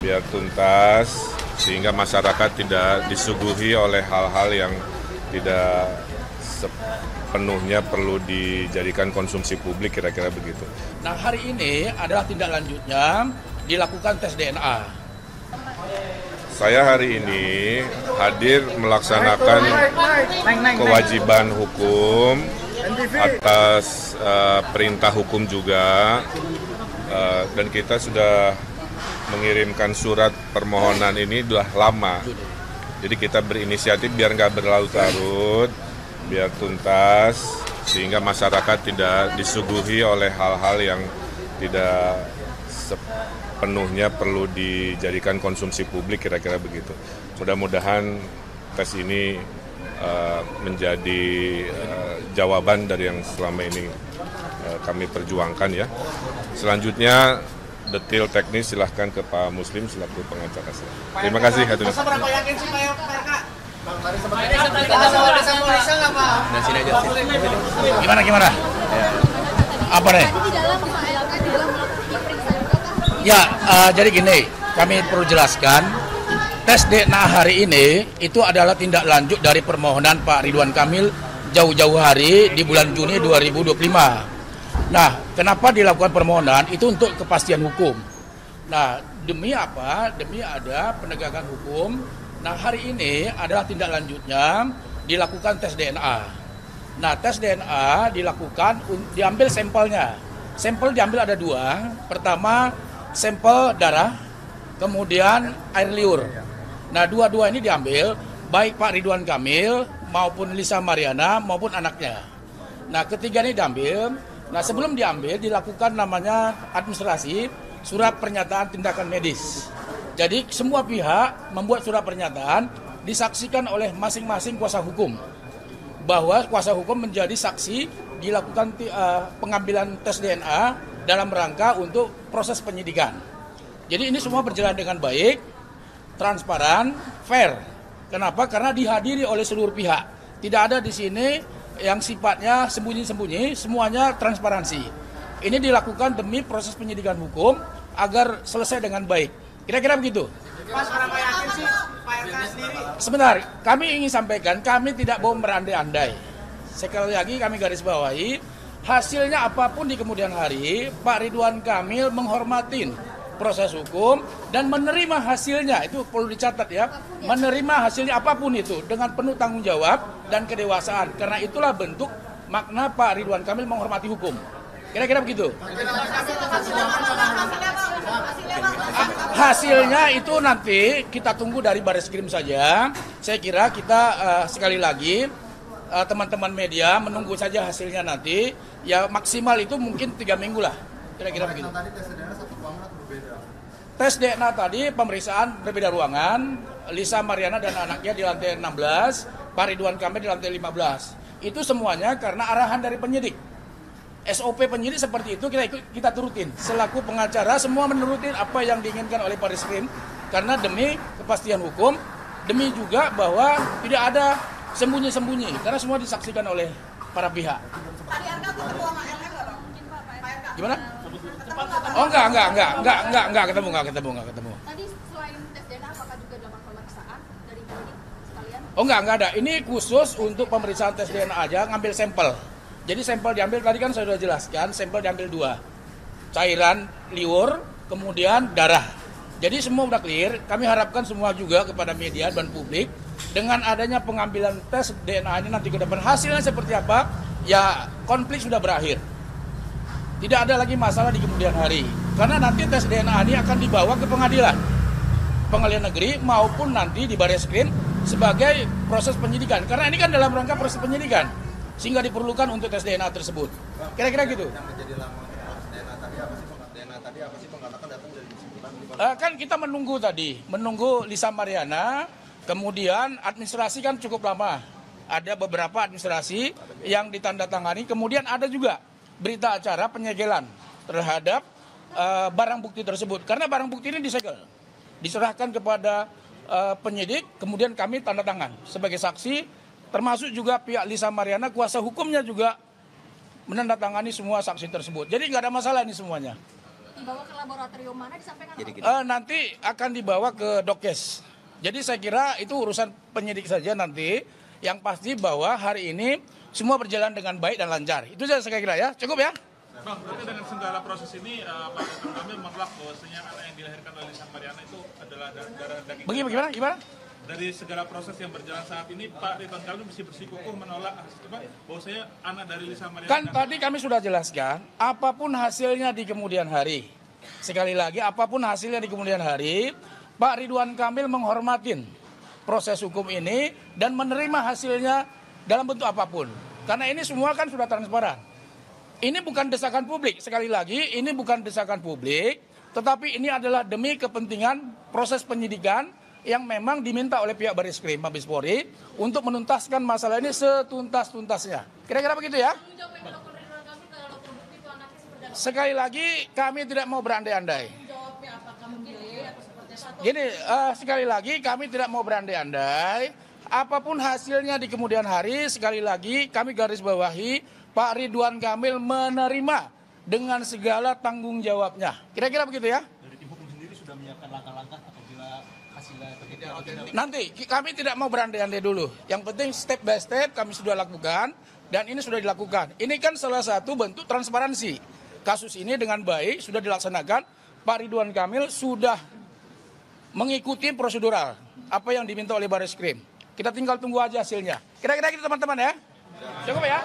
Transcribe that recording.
biar tuntas sehingga masyarakat tidak disuguhi oleh hal-hal yang tidak sepenuhnya perlu dijadikan konsumsi publik, kira-kira begitu. Nah, hari ini adalah tindak lanjutnya dilakukan tes DNA. Saya hari ini hadir melaksanakan kewajiban hukum atas perintah hukum juga, dan kita sudah mengirimkan surat permohonan ini sudah lama. Jadi kita berinisiatif biar nggak berlarut-larut, biar tuntas, sehingga masyarakat tidak disuguhi oleh hal-hal yang tidak sepenuhnya perlu dijadikan konsumsi publik, kira-kira begitu. Mudah-mudahan tes ini menjadi jawaban dari yang selama ini kami perjuangkan ya. Selanjutnya detail teknis silahkan ke Pak Muslim selaku pengacara saya. Terima kasih. Seberapa yakin sih Pak RK? Gimana? Apa nih? Ya, jadi gini, kami perlu jelaskan, tes DNA hari ini itu adalah tindak lanjut dari permohonan Pak Ridwan Kamil jauh-jauh hari di bulan Juni 2025. Nah, kenapa dilakukan permohonan? Itu untuk kepastian hukum. Nah, demi apa? Demi ada penegakan hukum. Nah, hari ini adalah tindak lanjutnya dilakukan tes DNA. Nah, tes DNA dilakukan, diambil sampelnya. Sampel diambil ada dua. Pertama, sampel darah, kemudian air liur. Nah, dua-dua ini diambil, baik Pak Ridwan Kamil maupun Lisa Mariana maupun anaknya. Nah, ketiga ini diambil. Nah, sebelum diambil dilakukan namanya administrasi surat pernyataan tindakan medis. Jadi semua pihak membuat surat pernyataan disaksikan oleh masing-masing kuasa hukum. Bahwa kuasa hukum menjadi saksi dilakukan pengambilan tes DNA dalam rangka untuk proses penyidikan. Jadi ini semua berjalan dengan baik, transparan, fair. Kenapa? Karena dihadiri oleh seluruh pihak. Tidak ada di sini yang sifatnya sembunyi-sembunyi, semuanya transparansi. Ini dilakukan demi proses penyidikan hukum agar selesai dengan baik. Kira-kira begitu. Mas, berapa yakin sih Pak RK sendiri? Sebentar, kami ingin sampaikan, kami tidak mau berandai-andai. Sekali lagi kami garis bawahi, hasilnya apapun di kemudian hari, Pak Ridwan Kamil menghormati proses hukum dan menerima hasilnya, itu perlu dicatat ya, menerima hasilnya apapun itu dengan penuh tanggung jawab dan kedewasaan, karena itulah bentuk makna Pak Ridwan Kamil menghormati hukum. Kira-kira begitu. Hasilnya itu nanti kita tunggu dari Bareskrim saja. Saya kira kita sekali lagi teman-teman media menunggu saja hasilnya nanti, ya maksimal itu mungkin 3 minggu lah. Kira-kira begitu. Tes DNA tadi pemeriksaan berbeda ruangan, Lisa Mariana dan anaknya di lantai 16, Pak Ridwan Kamil di lantai 15. Itu semuanya karena arahan dari penyidik. SOP penyidik seperti itu kita turutin. Selaku pengacara semua menurutin apa yang diinginkan oleh Bareskrim karena demi kepastian hukum, demi juga bahwa tidak ada sembunyi-sembunyi karena semua disaksikan oleh para pihak. Gimana? Oh enggak ketemu. Tadi selain tes DNA apakah juga dapat pemeriksaan dari penyidik sekalian? Oh enggak ada. Ini khusus untuk pemeriksaan tes DNA aja, ngambil sampel. Jadi sampel diambil tadi kan saya sudah jelaskan, sampel diambil 2. Cairan liur, kemudian darah. Jadi semua udah clear. Kami harapkan semua juga kepada media dan publik dengan adanya pengambilan tes DNA ini nanti ke depan hasilnya seperti apa, ya konflik sudah berakhir. Tidak ada lagi masalah di kemudian hari. Karena nanti tes DNA ini akan dibawa ke pengadilan negeri maupun nanti di Bareskrim sebagai proses penyidikan. Karena ini kan dalam rangka proses penyidikan, sehingga diperlukan untuk tes DNA tersebut. Kira-kira gitu. Yang menjadi lama DNA tadi apa sih penggalakan datang dari kesimpulan? Kan kita menunggu Lisa Mariana, kemudian administrasi kan cukup lama. Ada beberapa administrasi yang ditandatangani, kemudian ada juga berita acara penyegelan terhadap barang bukti tersebut. Karena barang bukti ini disegel, diserahkan kepada penyidik, kemudian kami tanda tangan sebagai saksi, termasuk juga pihak Lisa Mariana, kuasa hukumnya juga menandatangani semua saksi tersebut. Jadi nggak ada masalah ini semuanya. Dibawa ke laboratorium mana disampaikan? Nanti akan dibawa ke Dokes. Jadi saya kira itu urusan penyidik saja nanti. Yang pasti bahwa hari ini semua berjalan dengan baik dan lancar. Itu saja saya kira ya. Cukup ya? Bang, berarti dengan segala proses ini Pak Ridwan Kamil menolak bahwasanya anak yang dilahirkan oleh Lisa Mariana itu adalah darah daging. Gimana? Dari segala proses yang berjalan saat ini, Pak Ridwan Kamil mesti bersikukuh menolak bahwasanya anak dari Lisa Mariana. Kan tadi kami sudah jelaskan, apapun hasilnya di kemudian hari. Sekali lagi, apapun hasilnya di kemudian hari, Pak Ridwan Kamil menghormatin proses hukum ini dan menerima hasilnya dalam bentuk apapun. Karena ini semua kan sudah transparan. Ini bukan desakan publik, sekali lagi ini bukan desakan publik, tetapi ini adalah demi kepentingan proses penyidikan yang memang diminta oleh pihak Barreskrim Mabes Polri untuk menuntaskan masalah ini setuntas-tuntasnya. Kira-kira begitu ya? Sekali lagi kami tidak mau berandai-andai. Gini, sekali lagi kami tidak mau berandai-andai. Apapun hasilnya di kemudian hari, sekali lagi kami garis bawahi Pak Ridwan Kamil menerima dengan segala tanggung jawabnya. Kira-kira begitu ya? Dari tim hukum sendiri sudah menyiapkan langkah-langkah apabila hasilnya terjadi. Nanti kami tidak mau berandai-andai dulu. Yang penting step by step kami sudah lakukan dan ini sudah dilakukan. Ini kan salah satu bentuk transparansi. Kasus ini dengan baik sudah dilaksanakan. Pak Ridwan Kamil sudah mengikuti prosedural apa yang diminta oleh Barreskrim. Kita tinggal tunggu aja hasilnya. Kira-kira gitu teman-teman ya. Cukup ya?